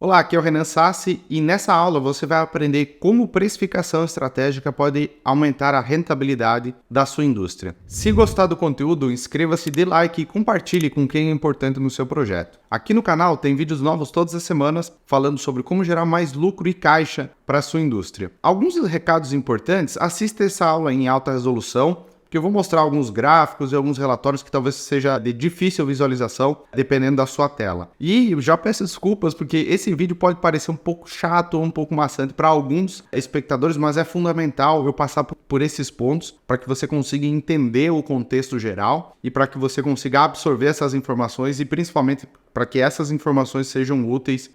Olá, aqui é o Renan Sassi e nessa aula você vai aprender como precificação estratégica pode aumentar a rentabilidade da sua indústria. Se gostar do conteúdo, inscreva-se, dê like e compartilhe com quem é importante no seu projeto. Aqui no canal tem vídeos novos todas as semanas falando sobre como gerar mais lucro e caixa para a sua indústria. Alguns recados importantes: assista essa aula em alta resolução, que eu vou mostrar alguns gráficos e alguns relatórios que talvez seja de difícil visualização, dependendo da sua tela. E já peço desculpas, porque esse vídeo pode parecer um pouco chato ou um pouco maçante para alguns espectadores, mas é fundamental eu passar por esses pontos para que você consiga entender o contexto geral e para que você consiga absorver essas informações e principalmente para que essas informações sejam úteis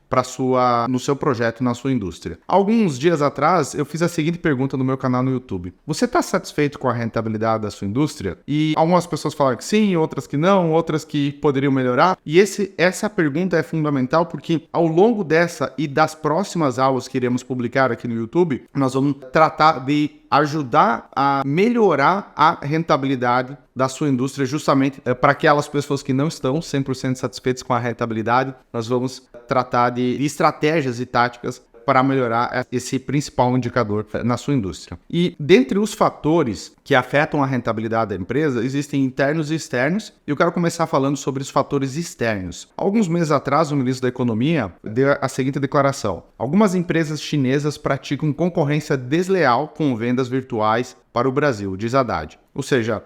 no seu projeto, na sua indústria. Alguns dias atrás, eu fiz a seguinte pergunta no meu canal no YouTube: você está satisfeito com a rentabilidade da sua indústria? E algumas pessoas falaram que sim, outras que não, outras que poderiam melhorar. E essa pergunta é fundamental porque ao longo dessa e das próximas aulas que iremos publicar aqui no YouTube, nós vamos tratar de ajudar a melhorar a rentabilidade da sua indústria, justamente para aquelas pessoas que não estão 100% satisfeitas com a rentabilidade. Nós vamos tratar de estratégias e táticas para melhorar esse principal indicador na sua indústria. E dentre os fatores que afetam a rentabilidade da empresa, existem internos e externos, e eu quero começar falando sobre os fatores externos. Alguns meses atrás, o ministro da Economia deu a seguinte declaração: algumas empresas chinesas praticam concorrência desleal com vendas virtuais para o Brasil, diz Haddad. Ou seja,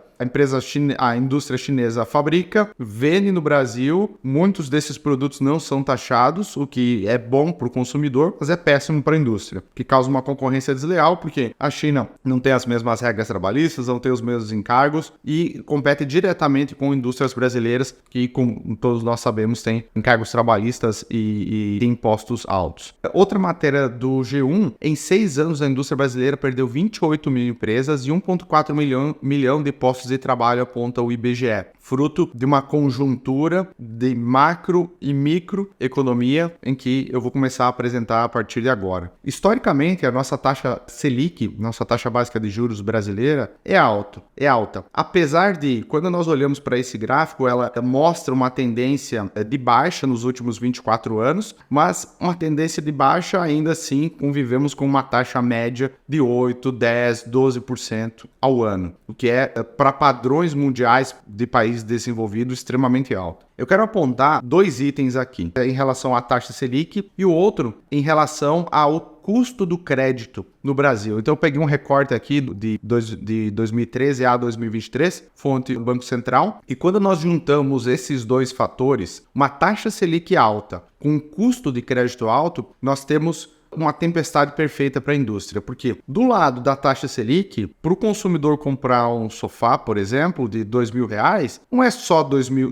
a indústria chinesa fabrica, vende no Brasil, muitos desses produtos não são taxados, o que é bom para o consumidor, mas é péssimo para a indústria, que causa uma concorrência desleal, porque a China não tem as mesmas regras trabalhistas, não tem os mesmos encargos e compete diretamente com indústrias brasileiras que, como todos nós sabemos, têm encargos trabalhistas e impostos altos. Outra matéria do G1: em 6 anos a indústria brasileira perdeu 28 mil empresas e 1,4 milhão de postos de trabalho, aponta o IBGE, fruto de uma conjuntura de macro e microeconomia em que eu vou começar a apresentar a partir de agora. Historicamente, a nossa taxa Selic, nossa taxa básica de juros brasileira, é alta. Apesar de, quando nós olhamos para esse gráfico, ela mostra uma tendência de baixa nos últimos 24 anos, mas uma tendência de baixa ainda assim convivemos com uma taxa média de 8, 10, 12% ao ano, o que é, para padrões mundiais de países desenvolvidos, extremamente alto. Eu quero apontar 2 itens aqui, em relação à taxa Selic e o outro em relação ao custo do crédito no Brasil. Então eu peguei um recorte aqui de 2013 a 2023, fonte do Banco Central, e quando nós juntamos esses 2 fatores, uma taxa Selic alta com um custo de crédito alto, nós temos uma tempestade perfeita para a indústria, porque do lado da taxa Selic, para o consumidor comprar um sofá, por exemplo, de R$2.000,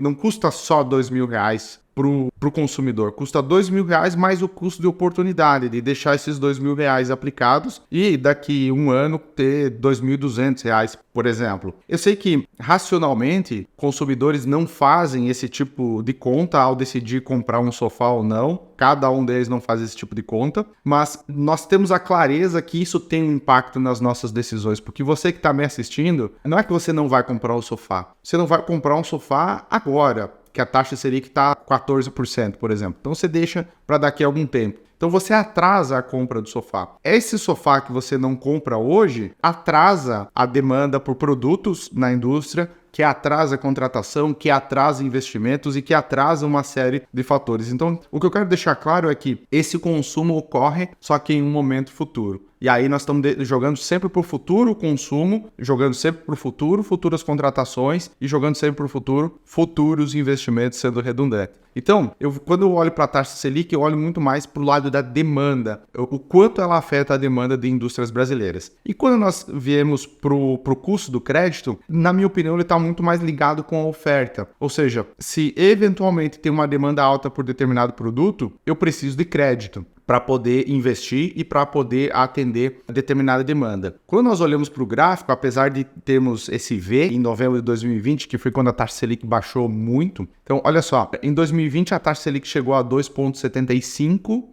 não custa só R$2.000 para o consumidor, custa R$2.000 mais o custo de oportunidade de deixar esses R$2.000 aplicados e daqui um ano ter R$2.200, por exemplo. Eu sei que racionalmente consumidores não fazem esse tipo de conta ao decidir comprar um sofá ou não, cada um deles não faz esse tipo de conta, mas nós temos a clareza que isso tem um impacto nas nossas decisões, porque você que está me assistindo, não é que você não vai comprar um sofá, você não vai comprar um sofá agora, que a taxa Selic está 14%, por exemplo. Então você deixa para daqui a algum tempo. Então você atrasa a compra do sofá. Esse sofá que você não compra hoje atrasa a demanda por produtos na indústria, que atrasa a contratação, que atrasa investimentos e que atrasa uma série de fatores. Então, o que eu quero deixar claro é que esse consumo ocorre só que em um momento futuro. E aí nós estamos jogando sempre para o futuro o consumo, jogando sempre para o futuro futuras contratações e jogando sempre para o futuro futuros investimentos, sendo redundante. Então, quando eu olho para a taxa Selic, eu olho muito mais para o lado da demanda, o quanto ela afeta a demanda de indústrias brasileiras. E quando nós viemos para o custo do crédito, na minha opinião, ele está muito mais ligado com a oferta. Ou seja, se eventualmente tem uma demanda alta por determinado produto, eu preciso de crédito para poder investir e para poder atender determinada demanda. Quando nós olhamos para o gráfico, apesar de termos esse V em novembro de 2020, que foi quando a taxa Selic baixou muito, então olha só, em 2020 a taxa Selic chegou a 2,75%,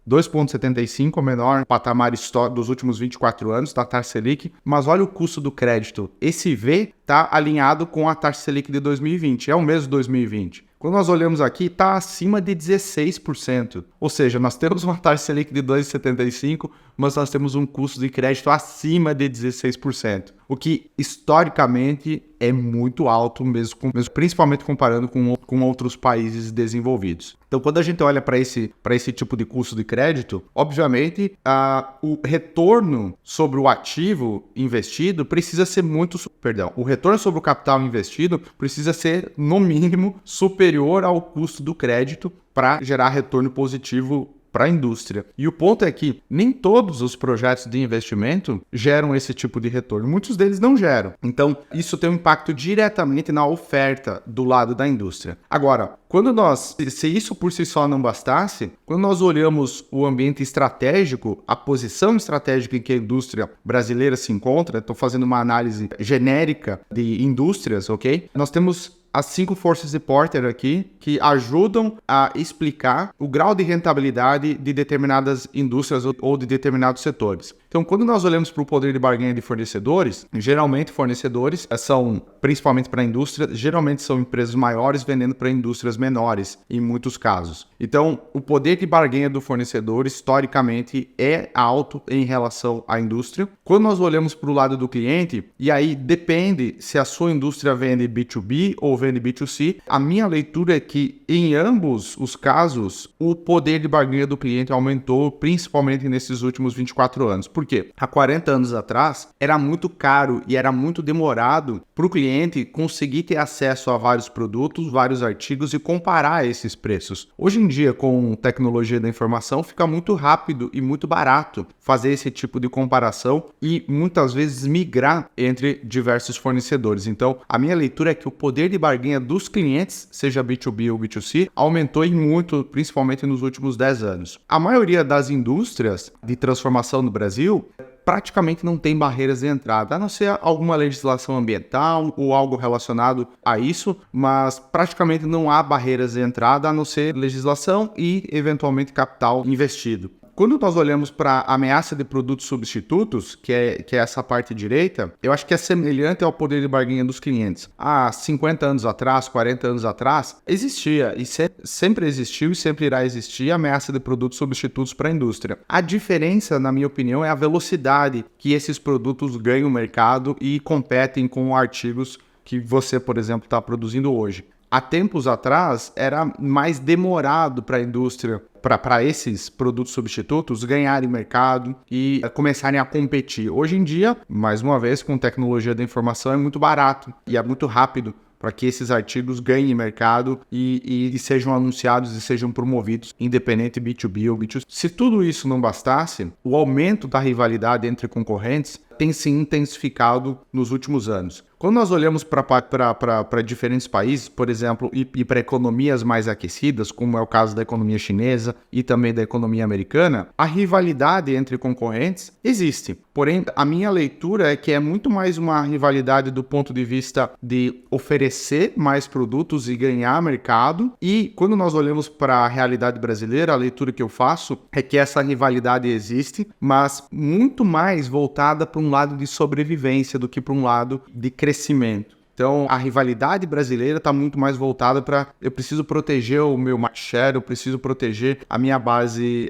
2,75, o menor patamar histórico dos últimos 24 anos da taxa Selic, mas olha o custo do crédito. Esse V está alinhado com a taxa Selic de 2020, é o mesmo 2020. Quando nós olhamos aqui, está acima de 16%. Ou seja, nós temos uma taxa Selic de 2,75%, mas nós temos um custo de crédito acima de 16%. O que, historicamente, é muito alto, mesmo principalmente comparando com outros países desenvolvidos. Então, quando a gente olha para esse tipo de custo de crédito, obviamente, o retorno sobre o ativo investido precisa ser o retorno sobre o capital investido precisa ser, no mínimo, superior ao custo do crédito para gerar retorno positivo para a indústria. E o ponto é que nem todos os projetos de investimento geram esse tipo de retorno. Muitos deles não geram. Então, isso tem um impacto diretamente na oferta do lado da indústria. Agora, se isso por si só não bastasse, quando nós olhamos o ambiente estratégico, a posição estratégica em que a indústria brasileira se encontra, estou fazendo uma análise genérica de indústrias, ok? Nós temos as 5 forças de Porter aqui, que ajudam a explicar o grau de rentabilidade de determinadas indústrias ou de determinados setores. Então, quando nós olhamos para o poder de barganha de fornecedores, geralmente fornecedores são, principalmente para a indústria, geralmente são empresas maiores vendendo para indústrias menores, em muitos casos. Então, o poder de barganha do fornecedor, historicamente, é alto em relação à indústria. Quando nós olhamos para o lado do cliente, e aí depende se a sua indústria vende B2B ou vende B2C, a minha leitura é que, em ambos os casos, o poder de barganha do cliente aumentou, principalmente nesses últimos 24 anos. Por quê? Há 40 anos atrás, era muito caro e era muito demorado para o cliente conseguir ter acesso a vários produtos, vários artigos e comparar esses preços. Hoje em dia, com tecnologia da informação, fica muito rápido e muito barato fazer esse tipo de comparação e muitas vezes migrar entre diversos fornecedores. Então, a minha leitura é que o poder de barganha dos clientes, seja B2B ou B2C, aumentou em muito, principalmente nos últimos 10 anos. A maioria das indústrias de transformação no Brasil praticamente não tem barreiras de entrada, a não ser alguma legislação ambiental ou algo relacionado a isso, mas praticamente não há barreiras de entrada, a não ser legislação e, eventualmente, capital investido. Quando nós olhamos para a ameaça de produtos substitutos, que é essa parte direita, eu acho que é semelhante ao poder de barganha dos clientes. Há 50 anos atrás, 40 anos atrás, existia e sempre existiu e sempre irá existir a ameaça de produtos substitutos para a indústria. A diferença, na minha opinião, é a velocidade que esses produtos ganham o mercado e competem com artigos que você, por exemplo, está produzindo hoje. Há tempos atrás, era mais demorado para a indústria, para esses produtos substitutos, ganharem mercado e começarem a competir. Hoje em dia, mais uma vez, com tecnologia da informação, é muito barato e é muito rápido para que esses artigos ganhem mercado e sejam anunciados e sejam promovidos, independente B2B ou B2C. Se tudo isso não bastasse, o aumento da rivalidade entre concorrentes tem se intensificado nos últimos anos. Quando nós olhamos para diferentes países, por exemplo, e para economias mais aquecidas, como é o caso da economia chinesa e também da economia americana, a rivalidade entre concorrentes existe. Porém, a minha leitura é que é muito mais uma rivalidade do ponto de vista de oferecer mais produtos e ganhar mercado. E quando nós olhamos para a realidade brasileira, a leitura que eu faço é que essa rivalidade existe, mas muito mais voltada para um lado de sobrevivência do que para um lado de crescimento. Então, a rivalidade brasileira está muito mais voltada para eu preciso proteger o meu market share, eu preciso proteger a minha base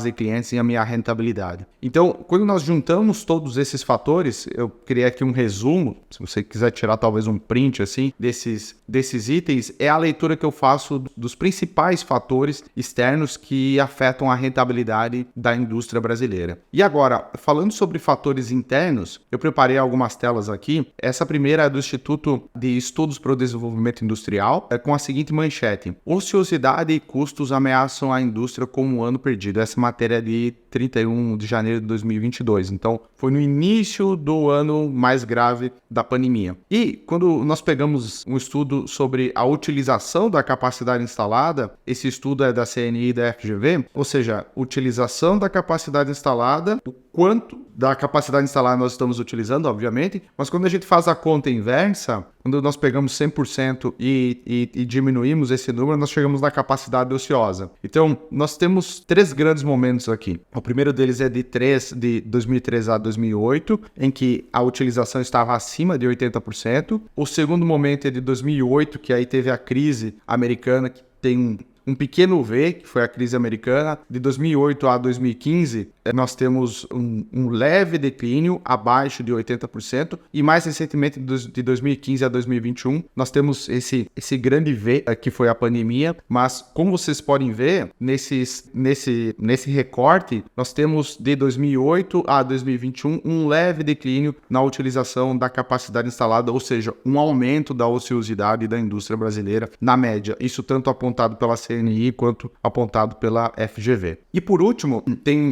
de clientes e a minha rentabilidade. Então, quando nós juntamos todos esses fatores, eu criei aqui um resumo, se você quiser tirar talvez um print assim desses itens, é a leitura que eu faço dos principais fatores externos que afetam a rentabilidade da indústria brasileira. E agora, falando sobre fatores internos, eu preparei algumas telas aqui. Essa primeira é do Instituto de Estudos para o Desenvolvimento Industrial, com a seguinte manchete: ociosidade e custos ameaçam a indústria como um ano perdido. Essa matéria é de 31 de janeiro de 2022, então foi no início do ano mais grave da pandemia. E quando nós pegamos um estudo sobre a utilização da capacidade instalada, esse estudo é da CNI e da FGV, ou seja, utilização da capacidade instalada, o quanto da capacidade instalada nós estamos utilizando, obviamente, mas quando a gente faz a conta inversa, quando nós pegamos 100% e diminuímos esse número, nós chegamos na capacidade ociosa. Então, nós temos 3 grandes momentos aqui. O primeiro deles é de 2003 a 2008, em que a utilização estava acima de 80%. O segundo momento é de 2008, que aí teve a crise americana, que tem um pequeno V, que foi a crise americana. De 2008 a 2015, nós temos um leve declínio abaixo de 80%, e mais recentemente, de 2015 a 2021, nós temos esse grande V, que foi a pandemia. Mas, como vocês podem ver, nesse recorte, nós temos de 2008 a 2021 um leve declínio na utilização da capacidade instalada, ou seja, um aumento da ociosidade da indústria brasileira na média. Isso tanto apontado pela CNI quanto apontado pela FGV. E por último,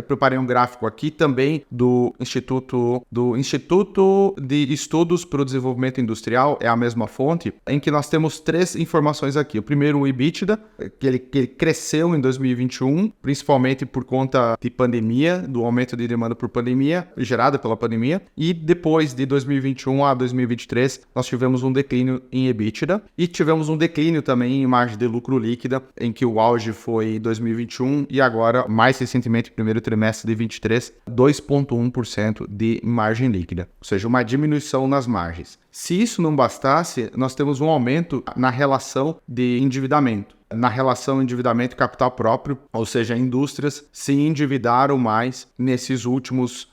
preparei um gráfico aqui também do Instituto de Estudos para o Desenvolvimento Industrial, é a mesma fonte, em que nós temos 3 informações aqui. O primeiro, o EBITDA, que ele cresceu em 2021, principalmente por conta de pandemia, do aumento de demanda por pandemia, gerada pela pandemia, e depois de 2021 a 2023, nós tivemos um declínio em EBITDA, e tivemos um declínio também em margem de lucro líquida, em que o auge foi 2021 e agora, mais recentemente, primeiro trimestre de 23, 2,1% de margem líquida, ou seja, uma diminuição nas margens. Se isso não bastasse, nós temos um aumento na relação de endividamento. Na relação endividamento e capital próprio, ou seja, indústrias se endividaram mais nesses últimos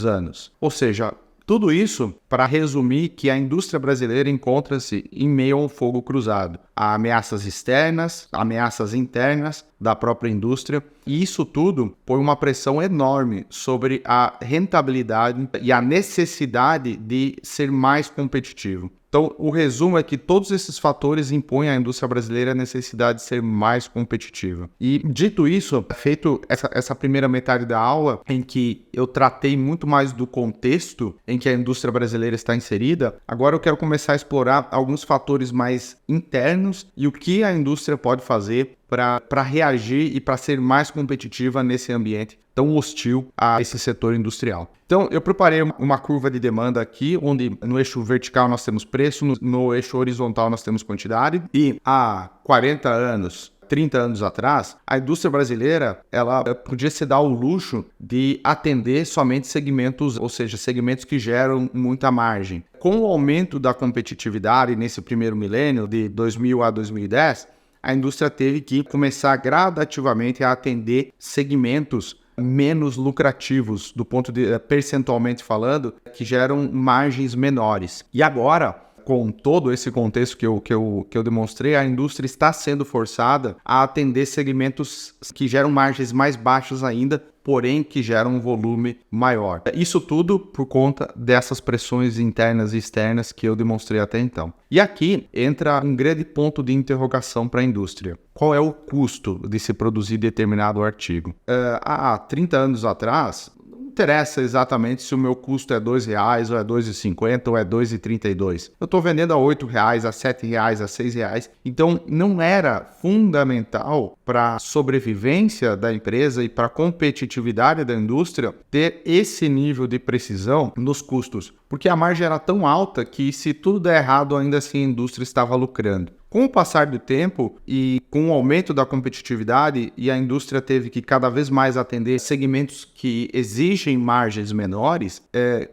anos. Ou seja, tudo isso para resumir que a indústria brasileira encontra-se em meio a um fogo cruzado. Há ameaças externas, ameaças internas da própria indústria, e isso tudo põe uma pressão enorme sobre a rentabilidade e a necessidade de ser mais competitivo. Então, o resumo é que todos esses fatores impõem à indústria brasileira a necessidade de ser mais competitiva. E, dito isso, feito essa primeira metade da aula, em que eu tratei muito mais do contexto em que a indústria brasileira está inserida, agora eu quero começar a explorar alguns fatores mais internos e o que a indústria pode fazer para reagir e para ser mais competitiva nesse ambiente tão hostil a esse setor industrial. Então, eu preparei uma curva de demanda aqui, onde no eixo vertical nós temos preço, no eixo horizontal nós temos quantidade, e há 40 anos, 30 anos atrás, a indústria brasileira ela podia se dar o luxo de atender somente segmentos, ou seja, segmentos que geram muita margem. Com o aumento da competitividade nesse primeiro milênio, de 2000 a 2010, a indústria teve que começar gradativamente a atender segmentos menos lucrativos, do ponto de percentualmente falando, que geram margens menores. E agora, com todo esse contexto que eu demonstrei, a indústria está sendo forçada a atender segmentos que geram margens mais baixas ainda, porém que geram um volume maior. Isso tudo por conta dessas pressões internas e externas que eu demonstrei até então. E aqui entra um grande ponto de interrogação para a indústria. Qual é o custo de se produzir determinado artigo? Há 30 anos atrás, interessa exatamente se o meu custo é R$2 ou é R$2,50 ou é R$2,32. Eu estou vendendo a R$8, a R$7, a R$6. Então, não era fundamental para a sobrevivência da empresa e para a competitividade da indústria ter esse nível de precisão nos custos, porque a margem era tão alta que, se tudo der errado, ainda assim a indústria estava lucrando. Com o passar do tempo e com o aumento da competitividade, e a indústria teve que cada vez mais atender segmentos que exigem margens menores,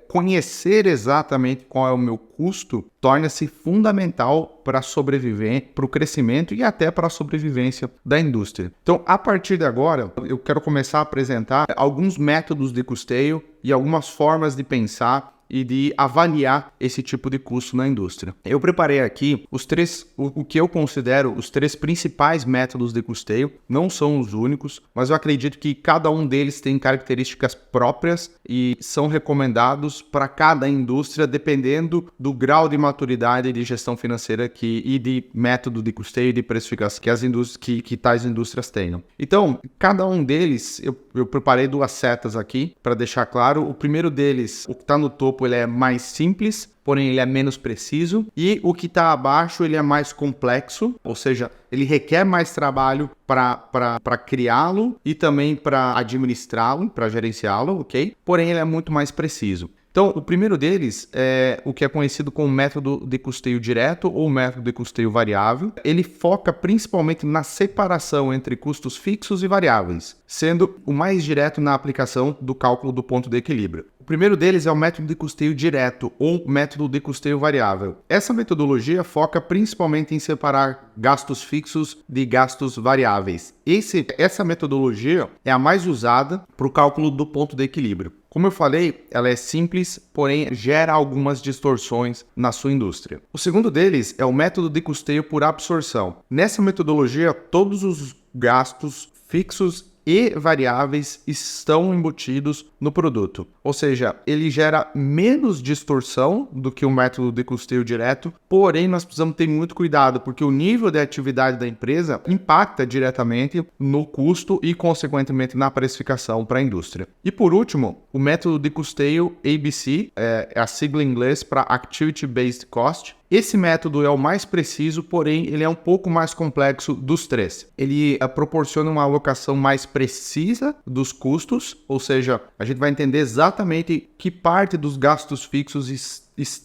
conhecer exatamente qual é o meu custo torna-se fundamental para sobreviver, para o crescimento e até para a sobrevivência da indústria. Então, a partir de agora, eu quero começar a apresentar alguns métodos de custeio e algumas formas de pensar e de avaliar esse tipo de custo na indústria. Eu preparei aqui o que eu considero os 3 principais métodos de custeio. Não são os únicos, mas eu acredito que cada um deles tem características próprias e são recomendados para cada indústria, dependendo do grau de maturidade de gestão financeira e de método de custeio e de precificação que tais indústrias tenham. Então, cada um deles, eu preparei 2 setas aqui para deixar claro. O primeiro deles, o que está no topo, topo ele é mais simples, porém ele é menos preciso, e o que está abaixo ele é mais complexo, ou seja, ele requer mais trabalho para criá-lo e também para administrá-lo, para gerenciá-lo, ok? Porém ele é muito mais preciso. Então, o primeiro deles é o que é conhecido como método de custeio direto ou método de custeio variável. Ele foca principalmente na separação entre custos fixos e variáveis, sendo o mais direto na aplicação do cálculo do ponto de equilíbrio. O primeiro deles é o método de custeio direto ou método de custeio variável. Essa metodologia foca principalmente em separar gastos fixos de gastos variáveis. Essa metodologia é a mais usada para o cálculo do ponto de equilíbrio. Como eu falei, ela é simples, porém gera algumas distorções na sua indústria. O segundo deles é o método de custeio por absorção. Nessa metodologia, todos os gastos fixos e variáveis estão embutidos no produto. Ou seja, ele gera menos distorção do que o método de custeio direto, porém nós precisamos ter muito cuidado, porque o nível de atividade da empresa impacta diretamente no custo e, consequentemente, na precificação para a indústria. E por último, o método de custeio ABC, é a sigla em inglês para Activity Based Cost. Esse método é o mais preciso, porém ele é um pouco mais complexo dos três. Ele proporciona uma alocação mais precisa dos custos, ou seja, a gente vai entender exatamente que parte dos gastos fixos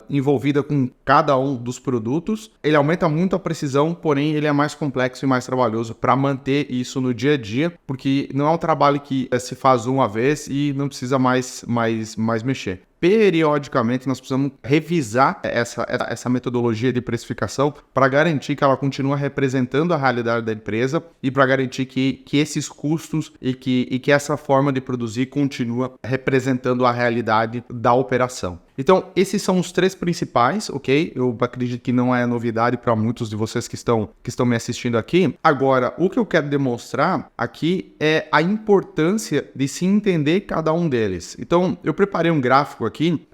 envolvida com cada um dos produtos. Ele aumenta muito a precisão, porém ele é mais complexo e mais trabalhoso para manter isso no dia a dia, porque não é um trabalho que se faz uma vez e não precisa mais mexer. Periodicamente nós precisamos revisar essa metodologia de precificação para garantir que ela continua representando a realidade da empresa e para garantir que esses custos e que essa forma de produzir continua representando a realidade da operação. Então, esses são os três principais, ok? Eu acredito que não é novidade para muitos de vocês que estão me assistindo aqui. Agora, o que eu quero demonstrar aqui é a importância de se entender cada um deles. Então, eu preparei um gráfico aqui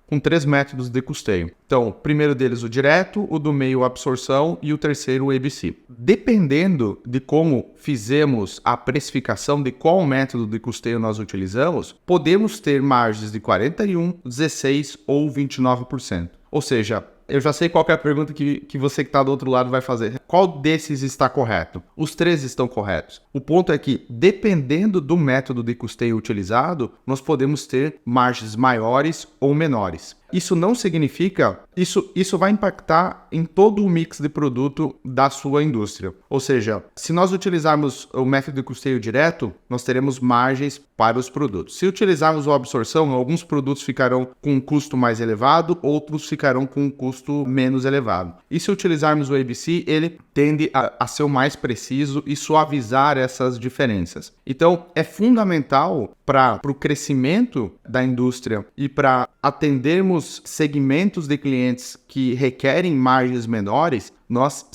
com três métodos de custeio. Então, o primeiro deles o direto, o do meio a absorção e o terceiro o ABC. Dependendo de como fizemos a precificação de qual método de custeio nós utilizamos, podemos ter margens de 41%, 16% ou 29%. Ou seja, eu já sei qual é a pergunta que você que está do outro lado vai fazer. Qual desses está correto? Os três estão corretos. O ponto é que, dependendo do método de custeio utilizado, nós podemos ter margens maiores ou menores. Isso não significa... Isso vai impactar em todo o mix de produto da sua indústria. Ou seja, se nós utilizarmos o método de custeio direto, nós teremos margens para os produtos. Se utilizarmos a absorção, alguns produtos ficarão com um custo mais elevado, outros ficarão com um custo menos elevado. E se utilizarmos o ABC, ele tende a ser o mais preciso e suavizar essas diferenças. Então, é fundamental para o crescimento da indústria e para atendermos segmentos de clientes que requerem margens menores, nós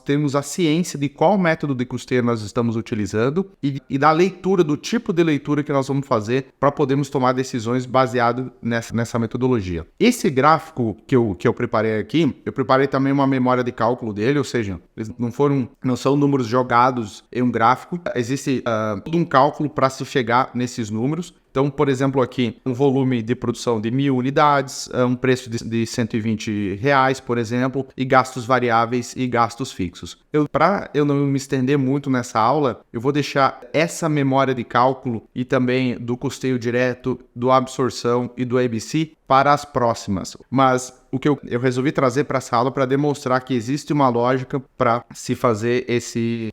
temos a ciência de qual método de custeio nós estamos utilizando e da leitura, do tipo de leitura que nós vamos fazer para podermos tomar decisões baseado nessa metodologia. Esse gráfico que eu preparei aqui, eu preparei também uma memória de cálculo dele, ou seja, eles não são números jogados em um gráfico, existe todo um cálculo para se chegar nesses números. Então, por exemplo, aqui, um volume de produção de 1.000 unidades, um preço de R$120, por exemplo, e gastos variáveis e gastos fixos. Para eu não me estender muito nessa aula, eu vou deixar essa memória de cálculo e também do custeio direto, do absorção e do ABC para as próximas. Mas o que eu resolvi trazer para essa aula para demonstrar que existe uma lógica para se fazer esse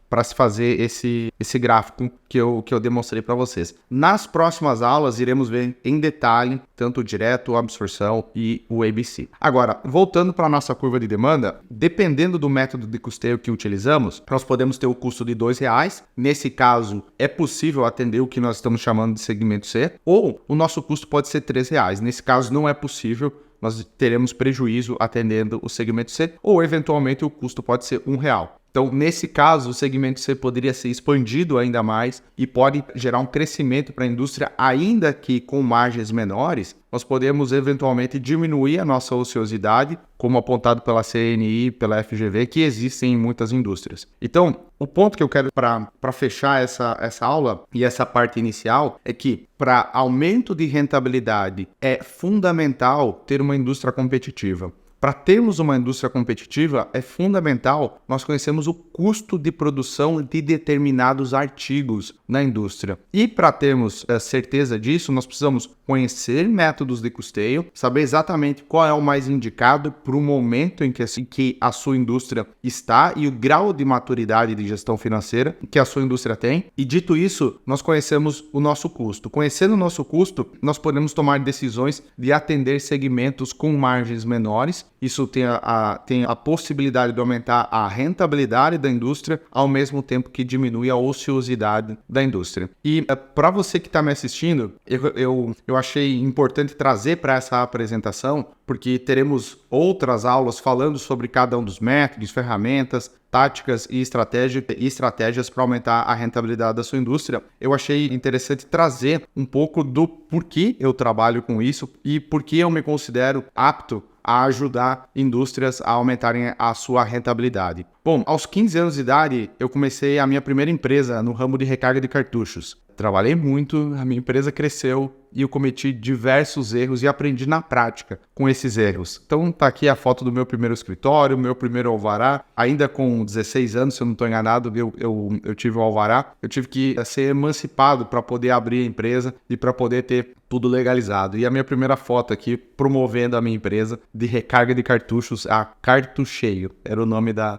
gráfico que eu demonstrei para vocês. Nas próximas aulas iremos ver em detalhe tanto o direto, a absorção e o ABC. Agora, voltando para a nossa curva de demanda, dependendo do método de custeio que utilizamos, nós podemos ter o custo de R$2. Nesse caso, é possível atender o que nós estamos chamando de segmento C, ou o nosso custo pode ser R$3. Nesse caso, não é possível, nós teremos prejuízo atendendo o segmento C, ou eventualmente o custo pode ser R$1. Então, nesse caso, o segmento C poderia ser expandido ainda mais e pode gerar um crescimento para a indústria, ainda que com margens menores. Nós podemos eventualmente diminuir a nossa ociosidade, como apontado pela CNI, pela FGV, que existem em muitas indústrias. Então, o ponto que eu quero para fechar essa aula e essa parte inicial é que para aumento de rentabilidade é fundamental ter uma indústria competitiva. Para termos uma indústria competitiva, é fundamental nós conhecermos o custo de produção de determinados artigos na indústria. E para termos certeza disso, nós precisamos conhecer métodos de custeio, saber exatamente qual é o mais indicado para o momento em que a sua indústria está e o grau de maturidade de gestão financeira que a sua indústria tem. E dito isso, nós conhecemos o nosso custo. Conhecendo o nosso custo, nós podemos tomar decisões de atender segmentos com margens menores. Isso tem a possibilidade de aumentar a rentabilidade da indústria, ao mesmo tempo que diminui a ociosidade da indústria. E para você que está me assistindo, eu achei importante trazer para essa apresentação, porque teremos outras aulas falando sobre cada um dos métodos, ferramentas, táticas e estratégias para aumentar a rentabilidade da sua indústria. Eu achei interessante trazer um pouco do porquê eu trabalho com isso e porquê eu me considero apto a ajudar indústrias a aumentarem a sua rentabilidade. Bom, aos 15 anos de idade, eu comecei a minha primeira empresa no ramo de recarga de cartuchos. Trabalhei muito, a minha empresa cresceu e eu cometi diversos erros e aprendi na prática com esses erros. Então tá aqui a foto do meu primeiro escritório, meu primeiro alvará. Ainda com 16 anos, se eu não estou enganado, eu tive o alvará. Eu tive que ser emancipado para poder abrir a empresa e para poder ter tudo legalizado. E a minha primeira foto aqui, promovendo a minha empresa de recarga de cartuchos, a Cartucheio, era o nome da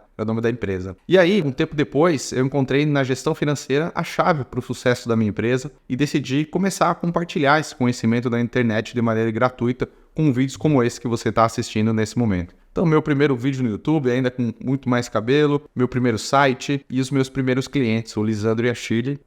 empresa. E aí, um tempo depois, eu encontrei na gestão financeira a chave para o sucesso da minha empresa e decidi começar a compartilhar esse conhecimento da internet de maneira gratuita com vídeos como esse que você está assistindo nesse momento. Então, meu primeiro vídeo no YouTube, ainda com muito mais cabelo, meu primeiro site e os meus primeiros clientes, o Lisandro e a Shirley,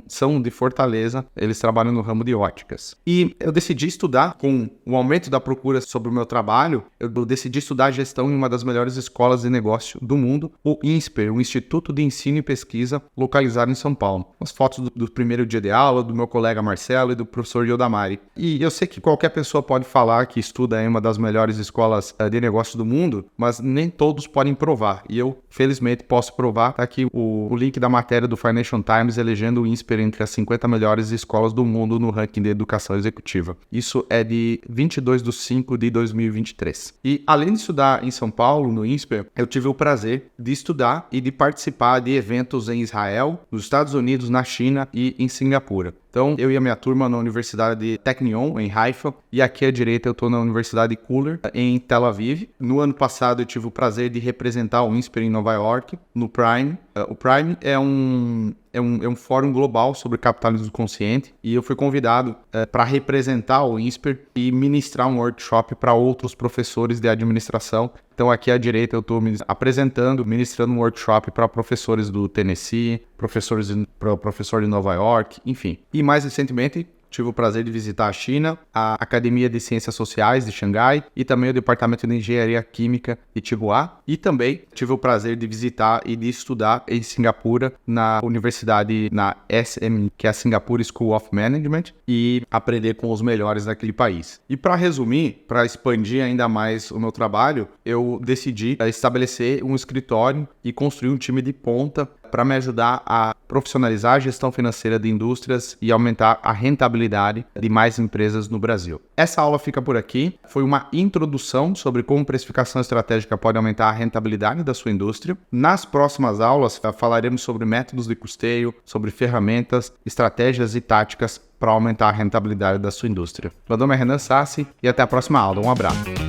são de Fortaleza, eles trabalham no ramo de óticas. E eu decidi estudar, com o aumento da procura sobre o meu trabalho, eu decidi estudar gestão em uma das melhores escolas de negócio do mundo, o INSPER, o Instituto de Ensino e Pesquisa, localizado em São Paulo. As fotos do primeiro dia de aula, do meu colega Marcelo e do professor Yodamari. E eu sei que qualquer pessoa pode falar que estuda em uma das melhores escolas de negócio do mundo, mas nem todos podem provar. E eu, felizmente, posso provar. Tá aqui o link da matéria do Financial Times elegendo o INSPER entre as 50 melhores escolas do mundo no ranking de educação executiva. Isso é de 22/5 de 2023. E além de estudar em São Paulo, no INSPER, eu tive o prazer de estudar e de participar de eventos em Israel, nos Estados Unidos, na China e em Singapura. Então, eu e a minha turma na Universidade de Technion, em Haifa, e aqui à direita eu estou na Universidade Cooler, em Tel Aviv. No ano passado eu tive o prazer de representar o INSPER em Nova York, no Prime. O Prime é um fórum global sobre capitalismo consciente e eu fui convidado para representar o INSPER e ministrar um workshop para outros professores de administração. Então aqui à direita eu estou ministrando um workshop para professores do Tennessee, professor de Nova York, enfim. E mais recentemente tive o prazer de visitar a China, a Academia de Ciências Sociais de Xangai e também o Departamento de Engenharia Química de Tsinghua. E também tive o prazer de visitar e de estudar em Singapura, na universidade, na SME, que é a Singapore School of Management, e aprender com os melhores daquele país. E para resumir, para expandir ainda mais o meu trabalho, eu decidi estabelecer um escritório e construir um time de ponta para me ajudar a profissionalizar a gestão financeira de indústrias e aumentar a rentabilidade de mais empresas no Brasil. Essa aula fica por aqui. Foi uma introdução sobre como precificação estratégica pode aumentar a rentabilidade da sua indústria. Nas próximas aulas, falaremos sobre métodos de custeio, sobre ferramentas, estratégias e táticas para aumentar a rentabilidade da sua indústria. Meu nome é Renan Sassi e até a próxima aula. Um abraço.